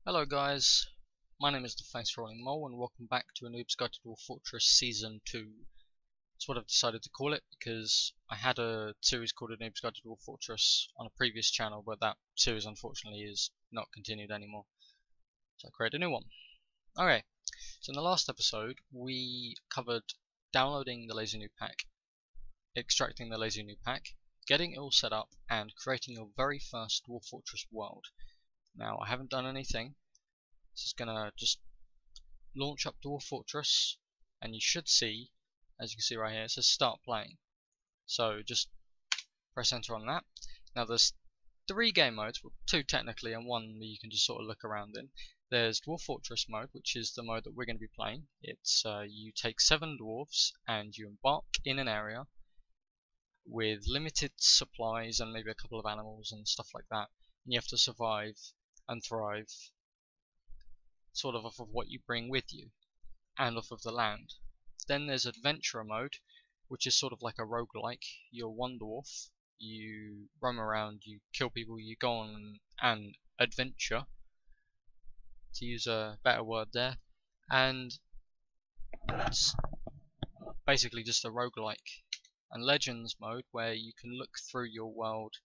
Hello guys, my name is the Facerolling Mole and welcome back to a Noob's Guide to Dwarf Fortress Season 2. That's what I've decided to call it because I had a series called A Noob's Guide to Dwarf Fortress on a previous channel, but that series unfortunately is not continued anymore. So I created a new one. Okay, so in the last episode we covered downloading the Lazy Noob pack, extracting the Lazy Noob pack, getting it all set up, and creating your very first Dwarf Fortress world. Now I haven't done anything. This is gonna just launch up Dwarf Fortress, and you should see, as you can see right here, it says start playing. So just press enter on that. Now there's 3 game modes, well 2 technically and 1 that you can just sort of look around in. There's Dwarf Fortress mode, which is the mode that we're going to be playing. It's you take 7 dwarves and you embark in an area with limited supplies and maybe a couple of animals and stuff like that. And you have to survive and thrive sort of off of what you bring with you and off of the land. Then there's adventurer mode, which is sort of like a roguelike. You're one dwarf, you roam around, you kill people, you go on an adventure, to use a better word there, and it's basically just a roguelike. And legends mode, where you can look through your world,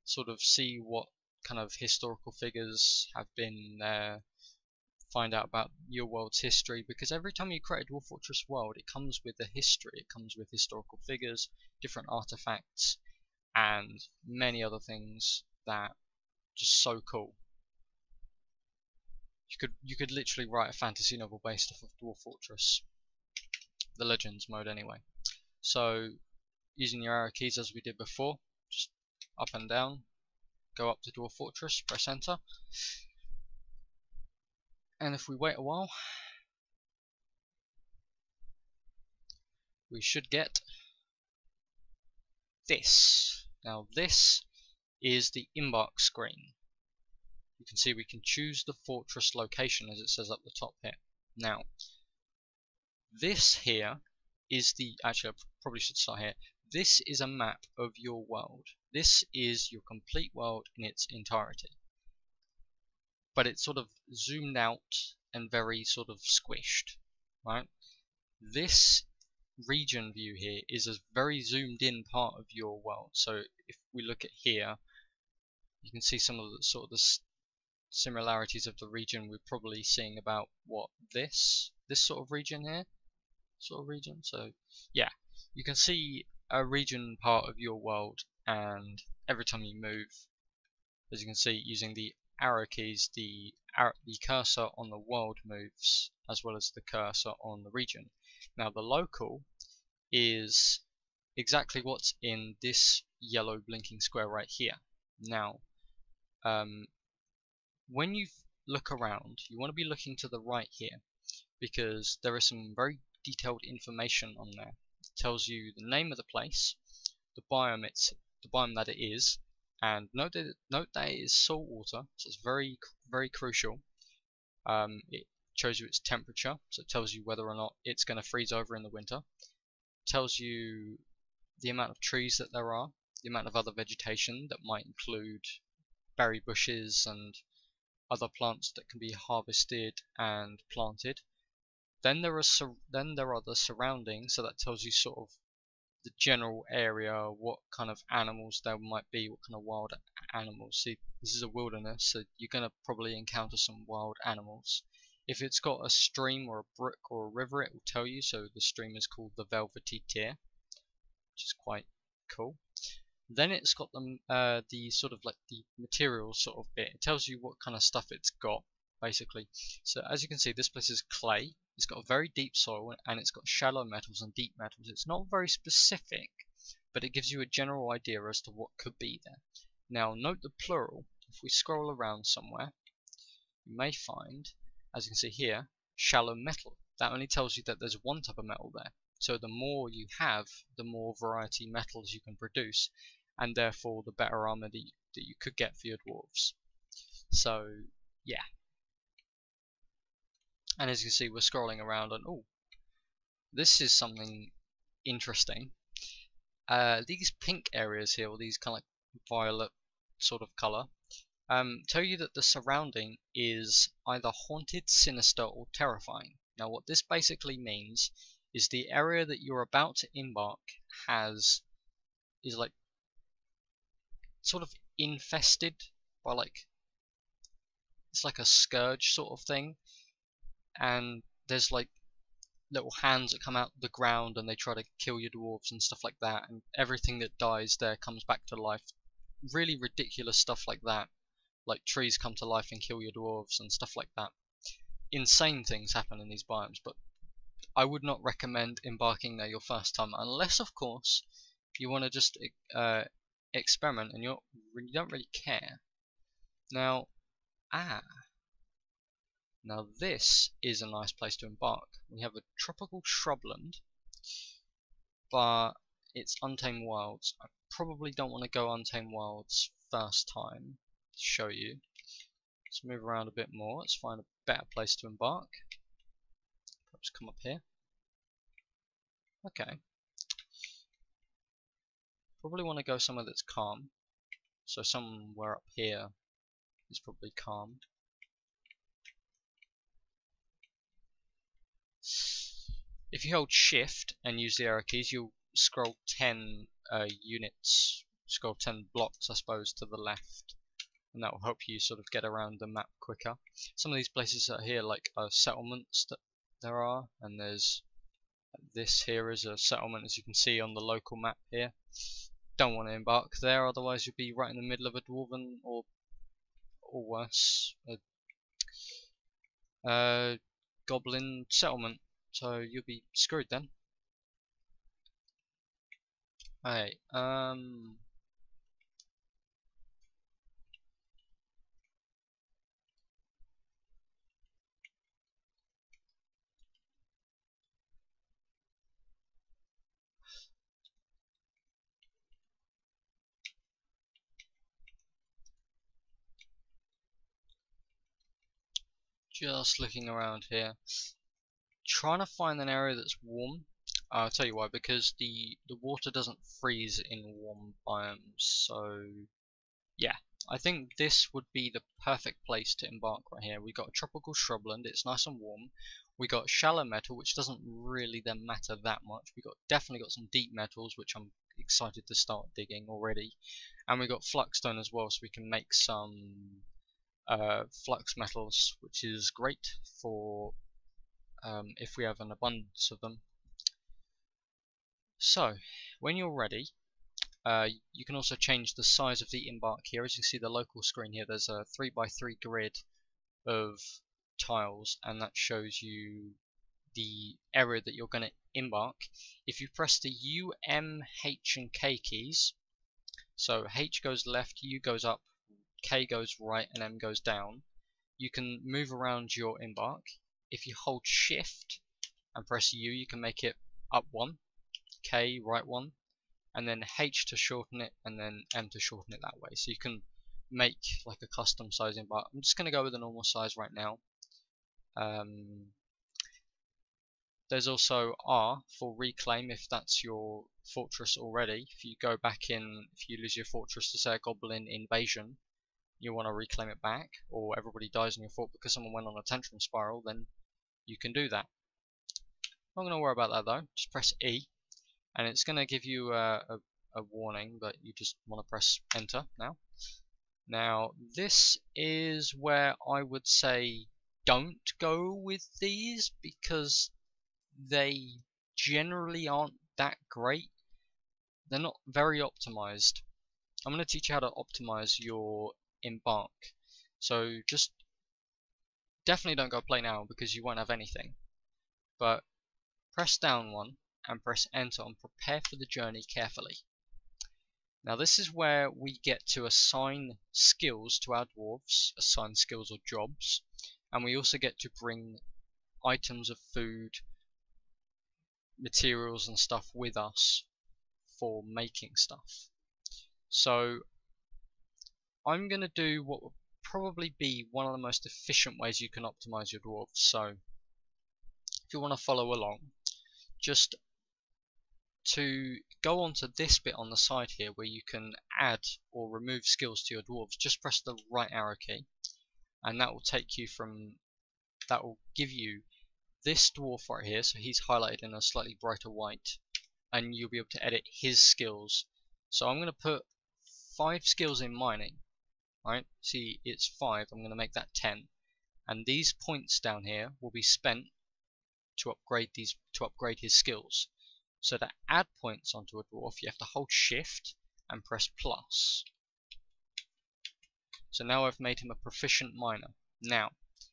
sort of see what kind of historical figures have been there, find out about your world's history, because every time you create a Dwarf Fortress world it comes with a history, it comes with historical figures, different artifacts, and many other things that are just so cool. You could literally write a fantasy novel based off of Dwarf Fortress, the Legends mode anyway. So using your arrow keys as we did before, just up and down, go up to Dwarf Fortress, press enter. And if we wait a while, we should get this. Now this is the embark screen. You can see we can choose the fortress location as it says up the top here. Now this here is the, actually I probably should start here. This is a map of your world. This is your complete world in its entirety. But it's sort of zoomed out and very sort of squished, right? This region view here is a very zoomed in part of your world. So if we look at here, you can see some of the sort of the similarities of the region. We're probably seeing about what this sort of region here, So yeah, you can see a region part of your world, and every time you move, as you can see using the arrow keys, the cursor on the world moves as well as the cursor on the region. Now the local is exactly what's in this yellow blinking square right here. Now when you look around, you want to be looking to the right here, because there is some very detailed information on there. It tells you the name of the place, the biome that it is, and note that it is salt water, so it's very crucial. It shows you its temperature, so it tells you whether or not it's going to freeze over in the winter. It tells you the amount of trees that there are, the amount of other vegetation that might include berry bushes and other plants that can be harvested and planted. Then there are the surroundings, so that tells you sort of the general area, what kind of animals there might be, what kind of wild animals. See, this is a wilderness, so you're going to probably encounter some wild animals. If it's got a stream or a brook or a river, it will tell you. So the stream is called the Velvety Tear, which is quite cool. Then it's got the sort of like the materials sort of bit. It tells you what kind of stuff it's got, basically. So as you can see, this place is clay. It's got a very deep soil, and it's got shallow metals and deep metals. It's not very specific, but it gives you a general idea as to what could be there. Now note the plural. If we scroll around somewhere, you may find, as you can see here, shallow metal. That only tells you that there's one type of metal there. So the more you have, the more variety metals you can produce, and therefore the better armor that you could get for your dwarves. So yeah. And as you can see, we're scrolling around, and oh, this is something interesting. These pink areas here, or these kind of like violet sort of color, tell you that the surrounding is either haunted, sinister, or terrifying. Now what this basically means is the area that you're about to embark is like sort of infested by it's like a scourge sort of thing, and there's like little hands that come out the ground and they try to kill your dwarves and stuff like that, and everything that dies there comes back to life. Really ridiculous stuff like that, like trees come to life and kill your dwarves and stuff like that. Insane things happen in these biomes, but I would not recommend embarking there your first time, unless of course you want to just experiment and you don't really care. Now, now this is a nice place to embark. We have a tropical shrubland, but it's Untamed Wilds. I probably don't want to go Untamed Wilds first time to show you. Let's move around a bit more. Let's find a better place to embark. Perhaps come up here. Okay. Probably want to go somewhere that's calm. So somewhere up here is probably calm. If you hold shift and use the arrow keys, you'll scroll 10 units, scroll 10 blocks I suppose to the left, and that will help you sort of get around the map quicker. Some of these places are here like settlements that there are, and there's this here is a settlement, as you can see on the local map here. Don't want to embark there, otherwise you'll be right in the middle of a dwarven or worse, a goblin settlement, so you'll be screwed then. Hey, just looking around here, trying to find an area that's warm. I'll tell you why, because the water doesn't freeze in warm biomes, so yeah, I think this would be the perfect place to embark right here. We got a tropical shrubland, it's nice and warm. We got shallow metal, which doesn't really then matter that much. We definitely got some deep metals, which I'm excited to start digging already. And we got fluxstone as well, so we can make some flux metals, which is great for if we have an abundance of them. So, when you're ready, you can also change the size of the embark here. As you can see the local screen here, there's a 3x3 grid of tiles, and that shows you the area that you're going to embark. If you press the U, M, H and K keys, so H goes left, U goes up, K goes right and M goes down, you can move around your embark. If you hold shift and press U, you can make it up 1, K right 1, and then H to shorten it, and then M to shorten it that way. So you can make like a custom size embark. I'm just going to go with a normal size right now. There's also R for reclaim if that's your fortress already. If you go back in, if you lose your fortress to say a goblin invasion, you want to reclaim it back, or everybody dies in your fort because someone went on a tantrum spiral, then you can do that. Not going to worry about that though, just press E, and it's going to give you a warning, but you just want to press enter now. Now this is where I would say don't go with these, because they generally aren't that great. They're not very optimized. I'm going to teach you how to optimize your embark. So just definitely don't go play now, because you won't have anything. But press down one and press enter and prepare for the journey carefully. Now this is where we get to assign skills to our dwarves, assign skills or jobs, and we also get to bring items of food, materials and stuff with us for making stuff. So I'm going to do what will probably be one of the most efficient ways you can optimize your dwarves. So if you want to follow along, just to go onto this bit on the side here where you can add or remove skills to your dwarves, just press the right arrow key, and that will take you from, that will give you this dwarf right here, so he's highlighted in a slightly brighter white, and you'll be able to edit his skills. So I'm going to put 5 skills in mining, right? See, it's 5, I'm going to make that 10, and these points down here will be spent to upgrade his skills. So to add points onto a dwarf, you have to hold shift and press plus. So now I've made him a proficient miner. Now,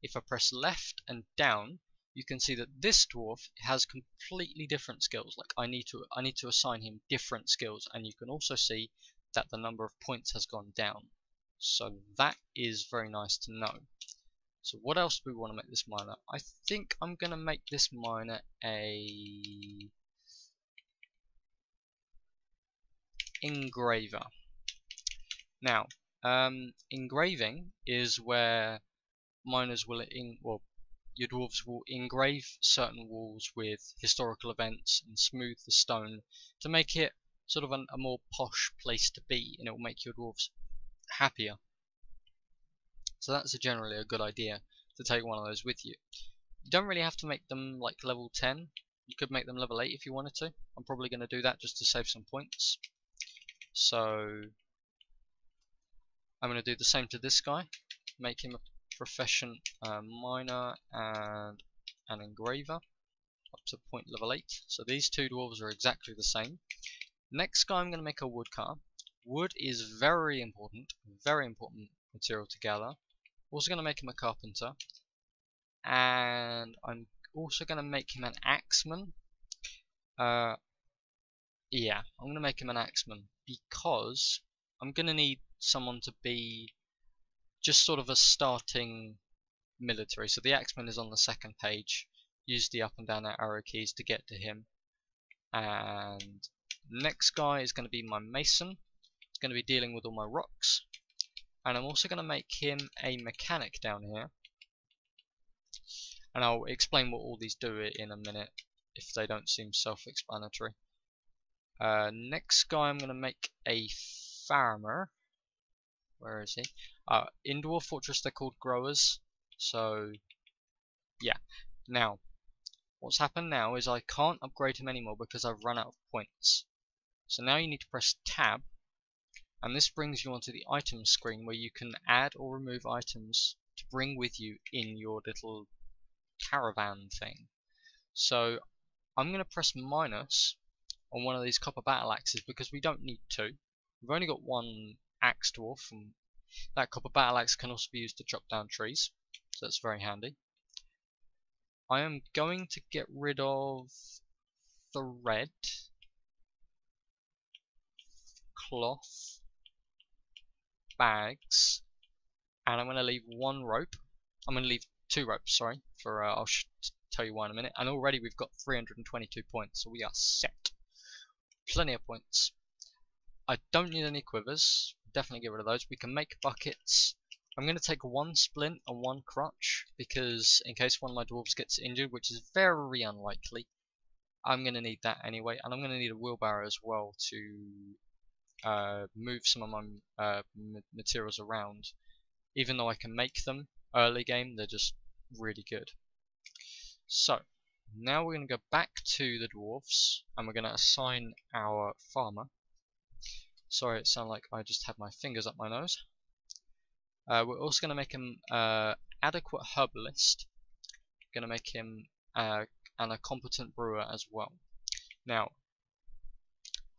if I press left and down, you can see that this dwarf has completely different skills. Like I need to assign him different skills, and you can also see that the number of points has gone down. So that is very nice to know. So what else do we want to make this miner? I think I'm going to make this miner a engraver. Now, engraving is where miners will, your dwarves will engrave certain walls with historical events and smooth the stone to make it sort of a more posh place to be, and it will make your dwarves happier. So that's generally a good idea to take one of those with you. You don't really have to make them like level 10. You could make them level 8 if you wanted to. I'm probably going to do that just to save some points. So I'm going to do the same to this guy. Make him a proficient miner and an engraver up to point level 8. So these two dwarves are exactly the same. Next guy I'm going to make a woodcutter. Wood is very important material to gather. Also going to make him a carpenter, and I'm also going to make him an axeman. Yeah, I'm going to make him an axeman because I'm going to need someone to be just sort of a starting military. So the axeman is on the second page. Use the up and down arrow keys to get to him. And next guy is going to be my mason. He's going to be dealing with all my rocks. And I'm also going to make him a mechanic down here. And I'll explain what all these do in a minute if they don't seem self-explanatory. Next guy I'm going to make a farmer. Where is he? In Dwarf Fortress they're called growers. So yeah. Now, what's happened now is I can't upgrade him anymore because I've run out of points. So now you need to press tab, and this brings you onto the items screen where you can add or remove items to bring with you in your little caravan thing. So I'm going to press minus on one of these copper battle axes because we don't need two. We've only got one axe dwarf, and that copper battle axe can also be used to chop down trees, so that's very handy. I am going to get rid of thread, cloth, bags, and I'm going to leave one rope. I'm going to leave 2 ropes, sorry, for I'll tell you why in a minute. And already we've got 322 points, so we are set. Plenty of points. I don't need any quivers. Definitely get rid of those. We can make buckets. I'm going to take 1 splint and 1 crutch because in case one of my dwarves gets injured, which is very unlikely, I'm going to need that anyway. And I'm going to need a wheelbarrow as well to move some of my materials around. Even though I can make them early game, they're just really good. So now we're going to go back to the dwarves and we're going to assign our farmer. Sorry, it sounded like I just had my fingers up my nose. We're also going to make him adequate herbalist. We're going to make him and a competent brewer as well. Now,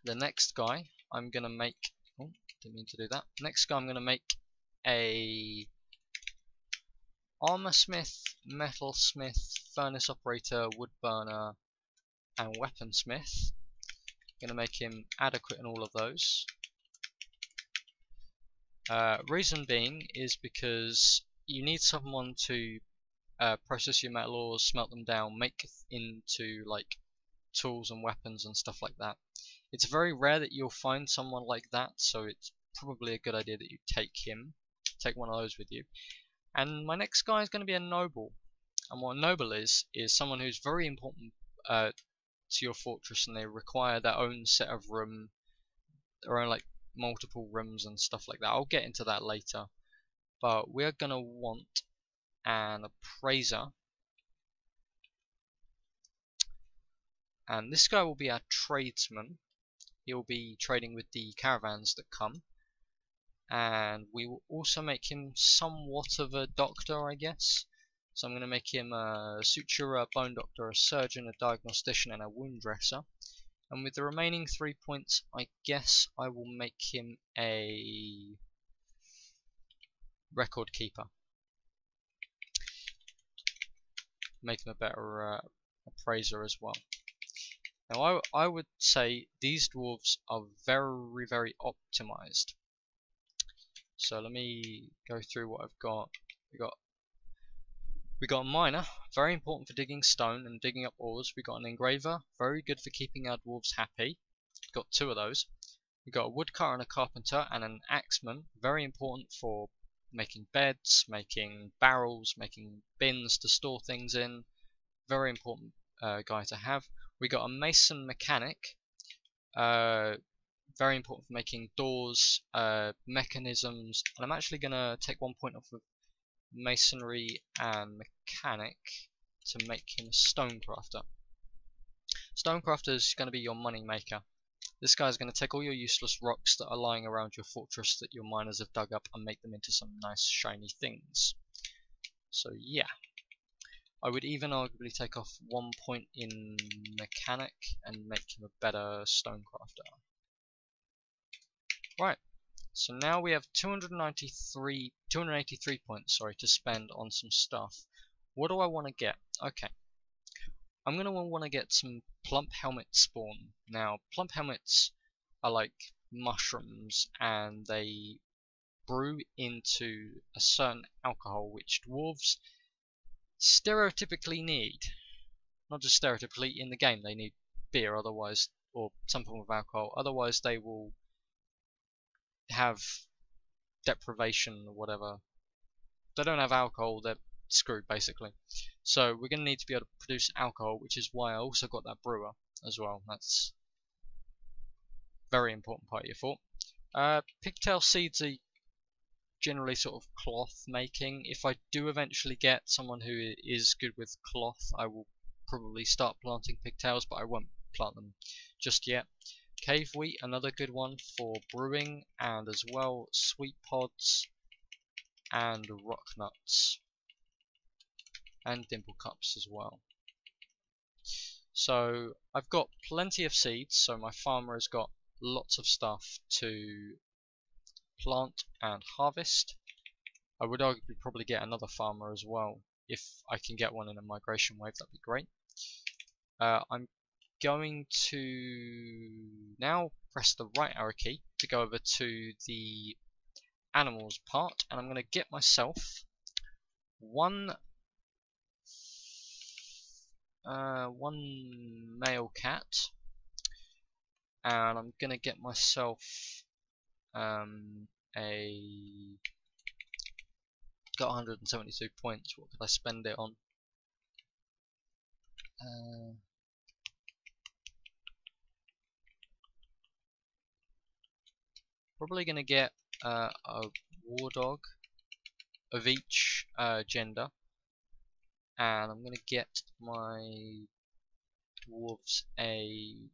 the next guy I'm going to make. Oh, didn't mean to do that. Next guy I'm going to make a armor smith, metal smith, furnace operator, wood burner, and weaponsmith. I'm going to make him adequate in all of those. Reason being is because you need someone to process your metal ores, smelt them down, make into like tools and weapons and stuff like that. It's very rare that you'll find someone like that, so it's probably a good idea that you take one of those with you. And my next guy is going to be a noble, and what a noble is someone who's very important to your fortress and they require their own set of their own like multiple rooms and stuff like that. I'll get into that later. But we're gonna want an appraiser, and this guy will be our tradesman. He'll be trading with the caravans that come, and we will also make him somewhat of a doctor, I guess. So I'm going to make him a suturer, bone doctor, a surgeon, a diagnostician, and a wound dresser. And with the remaining 3 points, I guess I will make him a record keeper. Make him a better appraiser as well. Now I would say these dwarves are very, very optimized. So let me go through what I've got. We got a miner, very important for digging stone and digging up ores. We got an engraver, very good for keeping our dwarves happy. Got 2 of those. We got a woodcutter and a carpenter, and an axeman, very important for making beds, making barrels, making bins to store things in. Very important guy to have. We got a mason mechanic, very important for making doors, mechanisms, and I'm actually going to take 1 point off of masonry and mechanic to make him a stonecrafter. Stonecrafter is going to be your money maker. This guy is going to take all your useless rocks that are lying around your fortress that your miners have dug up and make them into some nice shiny things. So yeah, I would even arguably take off 1 point in mechanic and make him a better stonecrafter. Right, so now we have 283 points, to spend on some stuff. What do I want to get? Okay, I'm going to want to get some plump helmet spawn. Now, plump helmets are like mushrooms, and they brew into a certain alcohol which dwarves stereotypically need. Not just stereotypically, in the game they need beer, otherwise, or some form of alcohol, otherwise they will have deprivation or whatever. If they don't have alcohol, they're screwed basically. So we're going to need to be able to produce alcohol, which is why I also got that brewer as well. That's a very important part of your fort. Pigtail seeds are generally sort of cloth making. If I do eventually get someone who is good with cloth, I will probably start planting pigtails, but I won't plant them just yet. Cave wheat, another good one for brewing, and as well sweet pods and rock nuts and dimple cups as well. So I've got plenty of seeds, so my farmer has got lots of stuff to plant and harvest. I would arguably probably get another farmer as well. If I can get one in a migration wave, that'd be great. I'm going to now press the right arrow key to go over to the animals part, and I'm going to get myself one male cat, and I'm going to get myself got 172 points. What could I spend it on? Probably going to get a war dog of each gender, and I'm going to get my dwarves a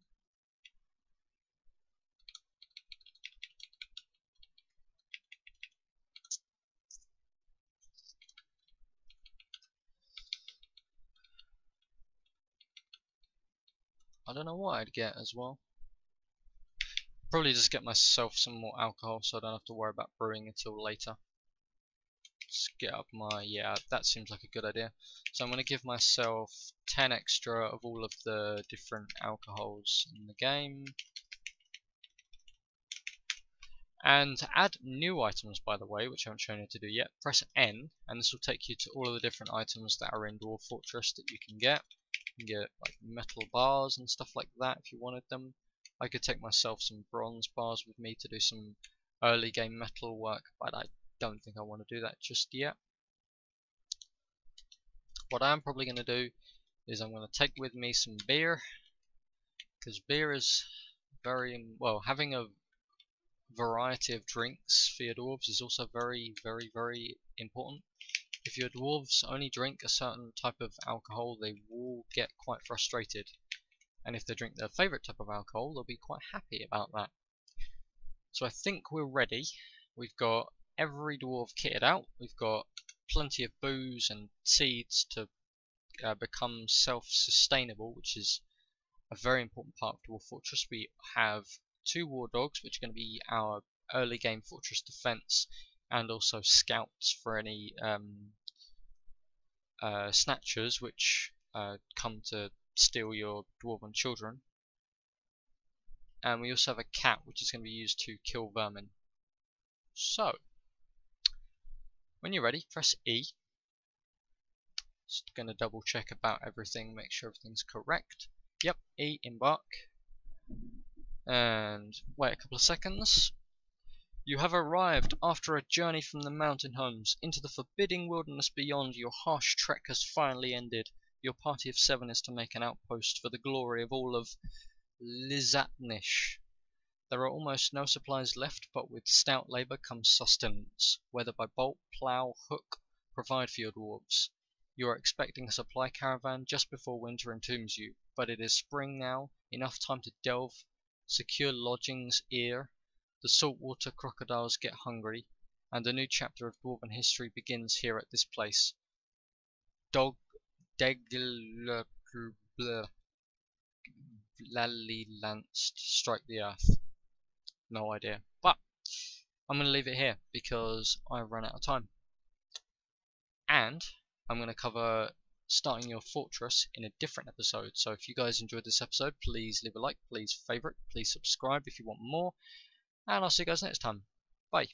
I don't know what I'd get as well. Probably just get myself some more alcohol so I don't have to worry about brewing until later. Just get up my, yeah, that seems like a good idea. So I'm going to give myself 10 extra of all of the different alcohols in the game. And to add new items, by the way, which I haven't shown you to do yet, press N, and this will take you to all of the different items that are in Dwarf Fortress that you can get. You can get like metal bars and stuff like that if you wanted them. I could take myself some bronze bars with me to do some early game metal work, but I don't think I want to do that just yet. What I am probably going to do is I'm going to take with me some beer, because beer is very well. Having a variety of drinks for your dwarves is also very important. If your dwarves only drink a certain type of alcohol, they will get quite frustrated, and if they drink their favourite type of alcohol, they'll be quite happy about that. So I think we're ready. We've got every dwarf kitted out. We've got plenty of booze and seeds to become self-sustainable, which is a very important part of Dwarf Fortress. We have 2 war dogs, which are going to be our early game fortress defense, and also scouts for any snatchers which come to steal your dwarven children. And we also have a cat, which is going to be used to kill vermin. So, when you're ready, press E. Just going to double check about everything, make sure everything's correct. Yep, E, embark. And wait a couple of seconds. You have arrived after a journey from the mountain homes into the forbidding wilderness beyond. Your harsh trek has finally ended. Your party of 7 is to make an outpost for the glory of all of Lizatnish. There are almost no supplies left, but with stout labour comes sustenance, whether by bolt, plough, hook, provide for your dwarves. You are expecting a supply caravan just before winter entombs you, but it is spring now, enough time to delve, secure lodgings ere the saltwater crocodiles get hungry, and a new chapter of dwarven history begins here at this place. Lanced strike the earth. No idea. But I'm going to leave it here because I've run out of time. And I'm going to cover starting your fortress in a different episode. So if you guys enjoyed this episode, please leave a like, please favourite, please subscribe if you want more. And I'll see you guys next time. Bye.